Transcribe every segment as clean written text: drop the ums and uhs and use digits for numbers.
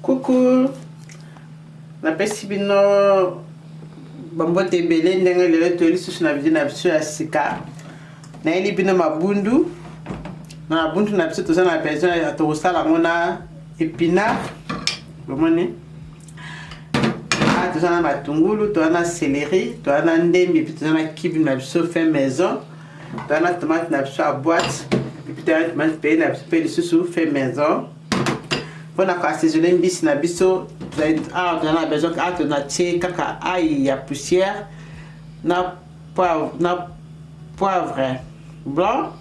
Coucou, napesi bino bambote ebele ndenge lelo toyeli lisusu na video na biso ya sika nayeli bino mabundu na mabundu na biso toza na besoin ya tokosala yango na épinard bomoni toza na matungulu, toza na céleri, toza na ndembi, puis toza na kibi na biso fait maison, toza na tomate na biso ya boîte, puis toza na tomate pe na biso pe lisusu fait maison. Mpona koassaisonner mbisi na biso toza na besoin tona tie kaka ail ya poussière na poivre blanc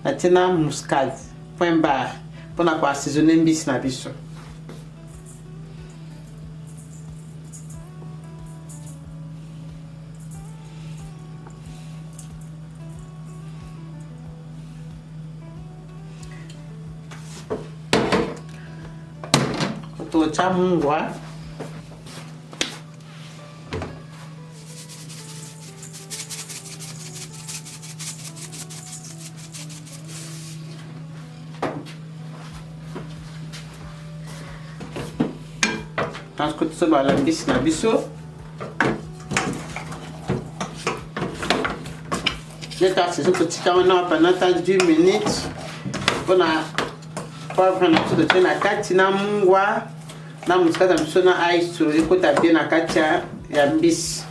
na tie na muscade point barre mpona koassaisonner mbisi na biso. Tocha mungwa tansko tosobala mbisi na biso leta saison totika wana pendant 10 minutes mpona poivre na biso totie na kati na mungwa na muscade na biso na ail so ekota bien na kati ya mbisi.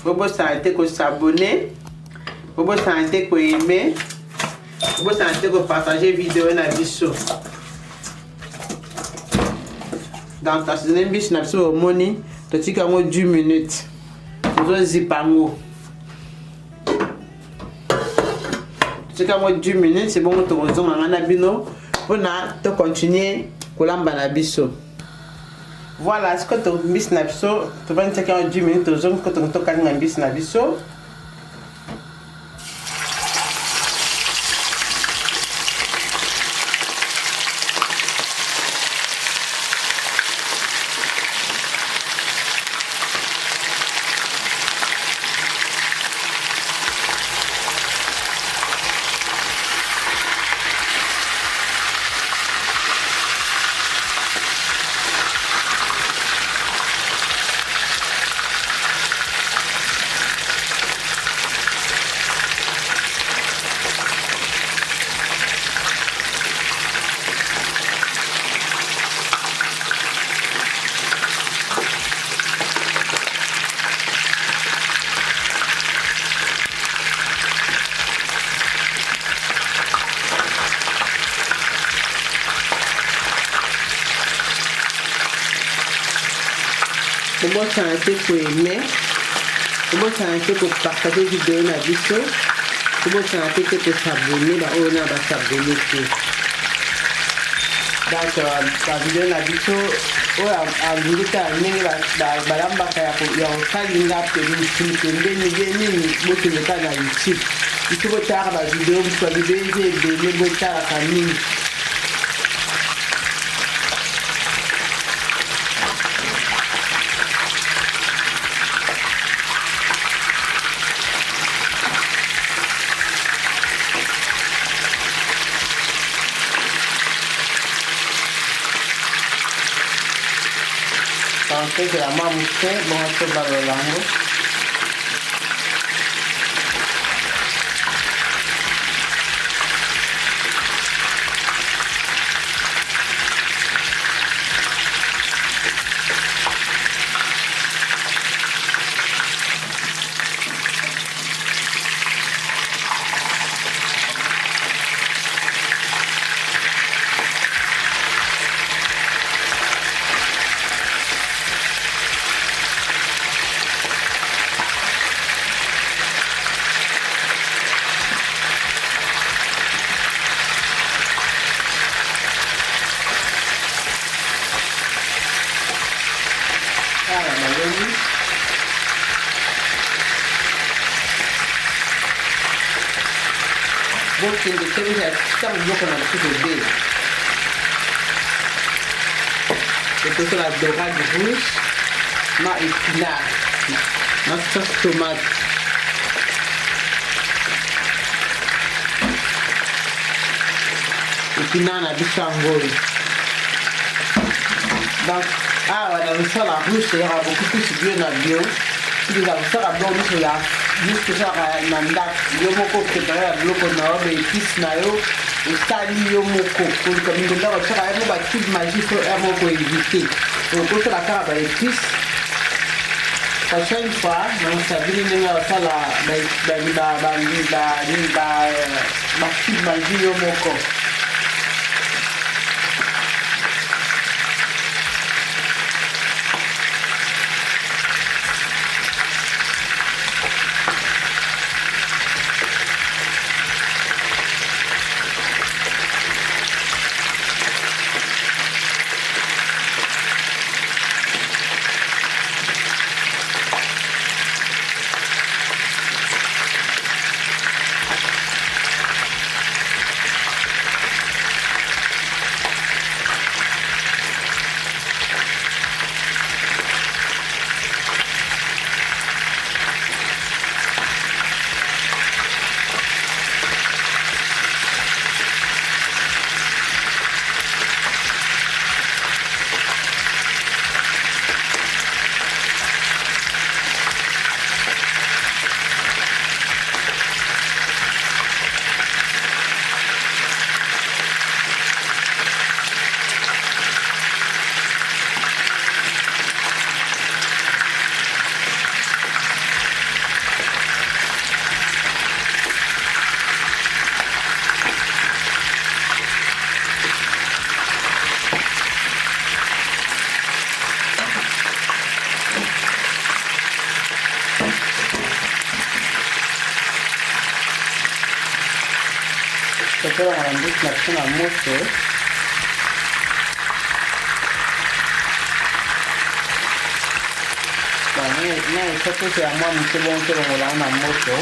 Bobosana te kosabone, bobosana te koyeme, bobosana te kopartage video na biso. Donc tasine mbisi na biso omoni totika yango 10 minutes tozozipa yango. Totika yango 10 minutes c'est bon tokozonga nga na bino mpona tocontinue kolamba na biso. Voilà, siko mbisi na biso tovandi tiaka yango 10 minutes tozongi ko tokalinga mbisi na biso. Tobosana te koyeme, tobosana te kopartage video na biso, tobosana te kosabone baoyo na basabone te. Donc bavideo na biso oyo alingi kaka ndenge balambaka ya kosalinga pembeni ye nini bokende kaka na YouTube. Biso botalaka bavideo biso bavideo eza ebele botalaka mingi. Entonces la vamos a buscar, vamos a hacer para el ángulo. Bokende tebe ya kitoko biloko na biso ebele. Tokosola dorade rouge na épinard na sauce tomate. épinard na biso yango oyo. Donc awa na kosala ruche eyaka beaucoup plus bio na bio. Soki kosala blanc nyonso ya juste kosala na ndako yo moko préparé ya biloko na yo baépice na yo osali yo moko koluka mingi ndako osala yango bacube magique ya moko évité okosala kaka baépice. Prochaine fois nasabili ndenge osala bacube magique yo moko. Totola marambuki na biso na moto. Na esokoso ya mwa moke bongo tolongola na moto.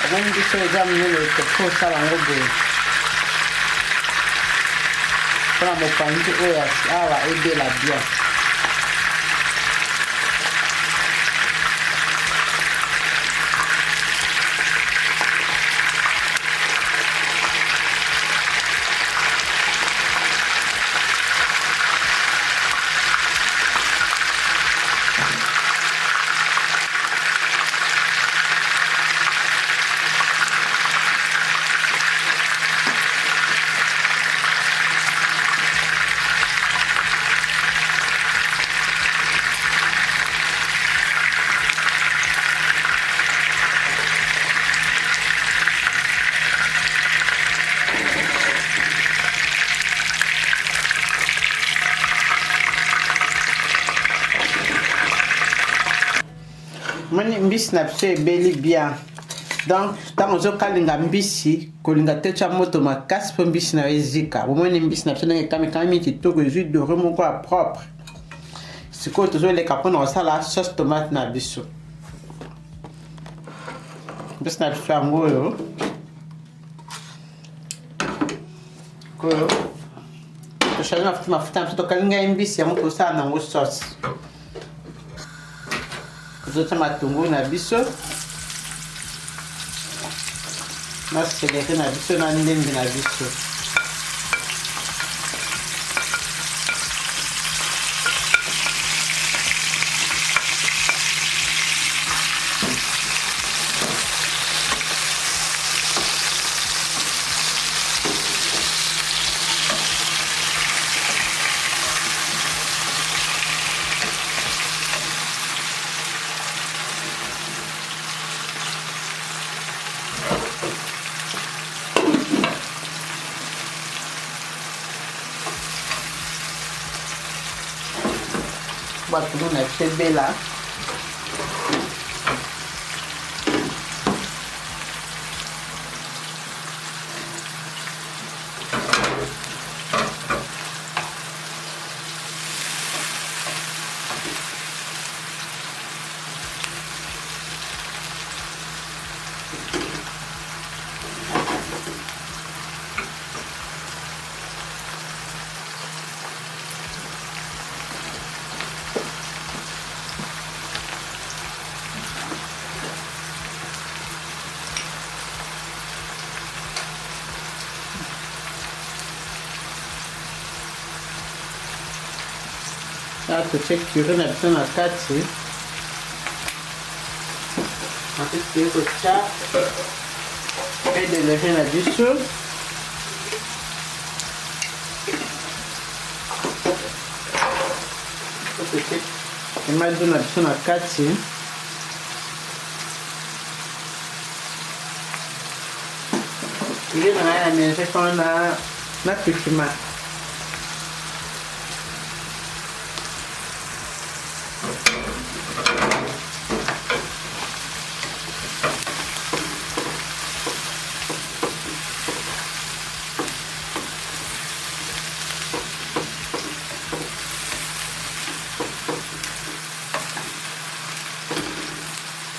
Omoni biso eza minene toko osala yango boye mpona mopanzi oyo awa ebela bien. Moni mbisi na biso ebeli bien. Donc ntango ozokalinga mbisi kolinga te tia moto makasi mpo mbisi na yo ezika. Bomoni mbisi na biso ndenge ekamekami kitoko ezwi dore moko ya propre. Sikoyo tozoleka mpona kosala sauce tomate na biso. Mbisi na biso yango oyo koyo toshange mafuta na biso tokalinga mbisi yango tosala nango sauce. Tozotia matungulu na biso na céleri na biso na ndembe na biso. Batulu na biso ebela. totie curry na biso na kati ensuite toye kotia huile d'olive na biso totie emado na biso na kati ile na ngai na mélange mpona na curcuma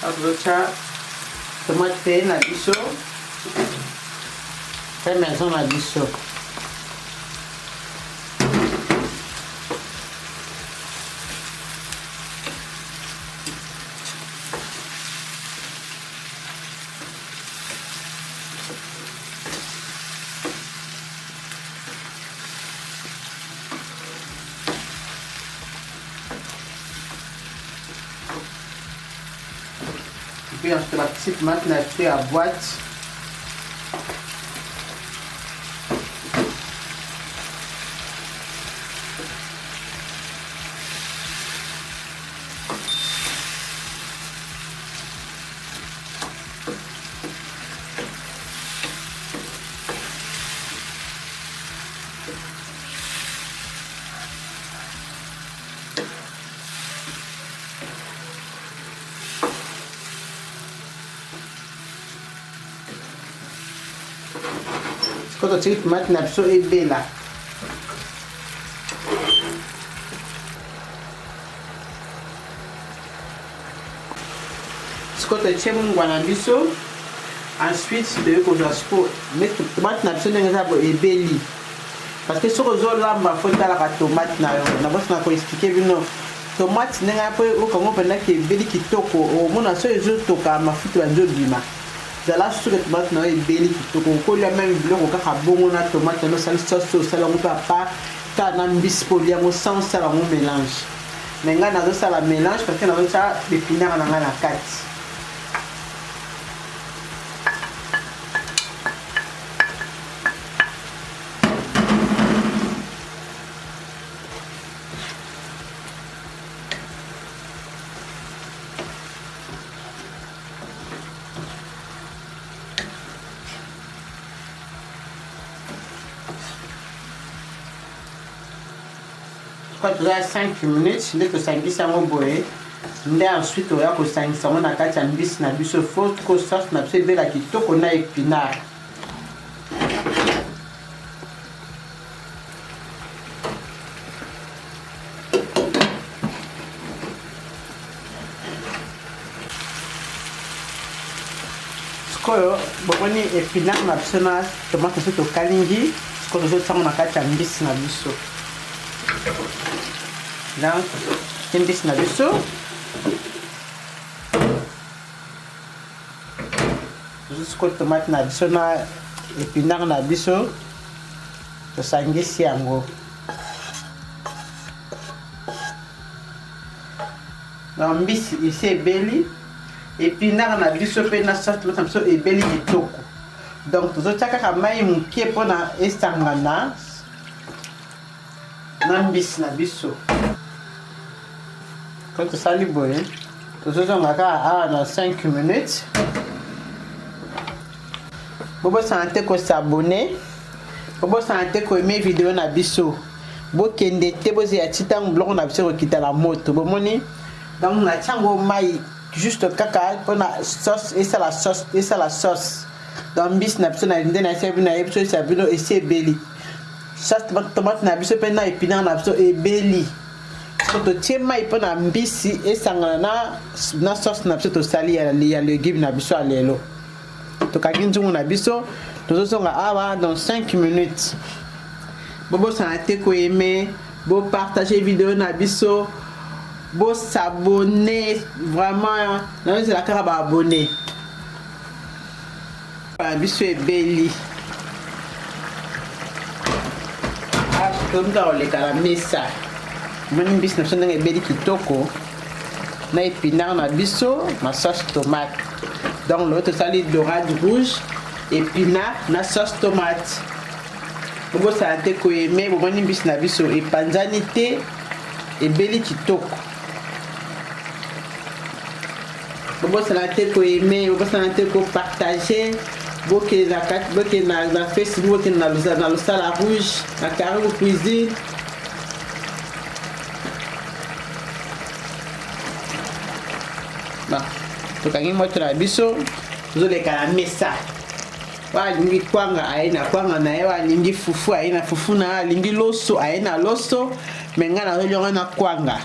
Aproveita tomate pe na biso fait maison na biso puis ensuite la petite tomate na fait à boîte sikoyo totie tomate na biso ebela sikoyo totie mungwa na biso ensuite toye kozwa sikoyo mais tomate na biso ndenge eza bo ebeli parce que soki ozolamba fo talaka tomate na yo na bosi na koexplike bino tomate ndenge mpo okango mpendaki ebeli kitoko omona so ezotoka mafuta banzobima zala soki tomate na yo ebeli kitoko okolia meme biloko kaka bongo na tomate na osali sauce osala yango mpe apa kaka na mbisi mpo olia yango sans osala yango mélange mais ngai nazosala mélange parce que nazotia épinare na ngai na kati Quand tu as 5 minutes, nde tosangisa yango boye nde ensuite oya kosangisa yango na kati ya mbisi na biso fo ko sauce na biso ebela kitoko na épinare sikoyo bomoni épinare na biso na tomate so tokalingi sikoyo tozotiango na kati ya mbisi na biso donc mbisi na biso sikoyo tomate na biso na épinare na biso tosangisi yango donc mbisi esi ebeli épinare na biso mpe na sauce tomate na biso ebeli kitoko donc tozotia kaka mai moke mpona esangana na mbisi na biso quand tosali boye tozozonga kaka awa na 5 minutes bobosana te kosabone bobosana te koaime video na biso bokende te bozeya ti ntango biloko na biso ekokita na moto bomoni donc natiango mai juste kaka mpona sauce esala sauce donc mbisi na biso nde nayebi bino nayebi so esa bino esi ebeli sauce tomate na biso mpe na épinare na biso ebeli totie mai mpona mbisi esangana na sauce na biso tosali ya légume na biso ya lelo tokangi nzungu na biso tozozonga awa dans 5 minutes bobosana te koyeme bopartage video na biso bosabone vraiment nazozela kaka baabone na biso ebeli tomuka koleka na mesa Moni mbisi na biso ndenge ebeli kitoko na épinard na biso na sauce tomate. Donc l'autre sali dorade rouge, épinard na sauce tomate. Bobo salate ko aimé bomoni mbisi na biso epanzani te ebeli kitoko. Bobo salate ko aimé, bobo salate ko partager. Boke na Facebook, boke na Losala Rouge, na Carreau Cuisine. Bon, tokangi moto na biso tozoleka na mesa. Walingi kwanga aina kwanga na ye, walingi fufu aina fufu na, alingi loso aina loso, menga na zolionga na kwanga.